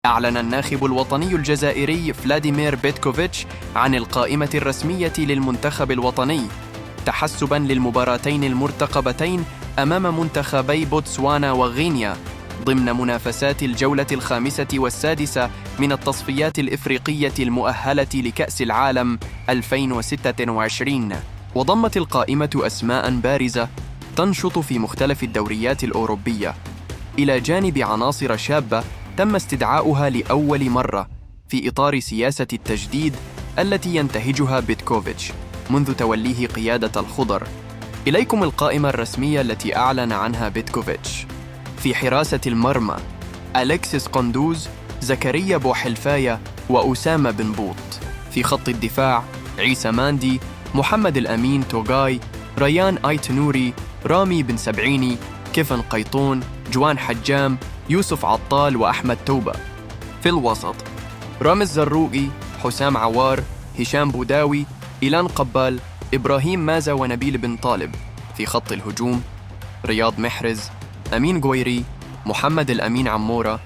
أعلن الناخب الوطني الجزائري فلاديمير بيتكوفيتش عن القائمة الرسمية للمنتخب الوطني تحسباً للمباراتين المرتقبتين أمام منتخبي بوتسوانا وغينيا ضمن منافسات الجولة الخامسة والسادسة من التصفيات الإفريقية المؤهلة لكأس العالم 2026. وضمت القائمة أسماء بارزة تنشط في مختلف الدوريات الأوروبية، إلى جانب عناصر شابة تم استدعاؤها لأول مرة في إطار سياسة التجديد التي ينتهجها بيتكوفيتش منذ توليه قيادة الخضر. إليكم القائمة الرسمية التي أعلن عنها بيتكوفيتش. في حراسة المرمى: أليكسيس قندوز، زكريا بوحلفاية، وأسامة بن بوط. في خط الدفاع: عيسى ماندي، محمد الأمين توغاي، ريان آيتنوري، رامي بن سبعيني، كيفن قيطون، جوان حجام، يوسف عطال، وأحمد توبة. في الوسط: رامز زروقي، حسام عوار، هشام بوداوي، إيلان قبال، إبراهيم مازا، ونبيل بن طالب. في خط الهجوم: رياض محرز، أمين قويري، محمد الأمين عمورة،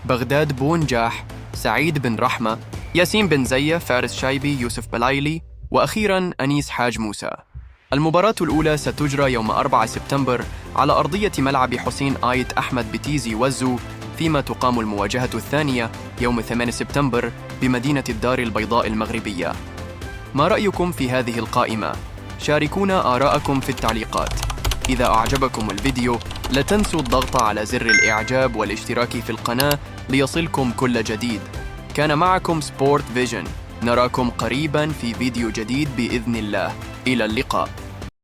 بغداد بونجاح، سعيد بن رحمة، ياسين بن زية، فارس شايبي، يوسف بلايلي، وأخيراً أنيس حاج موسى. المباراة الأولى ستجرى يوم 4 سبتمبر على أرضية ملعب حسين آيت أحمد بتيزي وزو، فيما تقام المواجهة الثانية يوم 8 سبتمبر بمدينة الدار البيضاء المغربية. ما رأيكم في هذه القائمة؟ شاركونا آراءكم في التعليقات. إذا أعجبكم الفيديو لا تنسوا الضغط على زر الإعجاب والاشتراك في القناة ليصلكم كل جديد. كان معكم سبورت فيجن، نراكم قريباً في فيديو جديد بإذن الله. إلى اللقاء.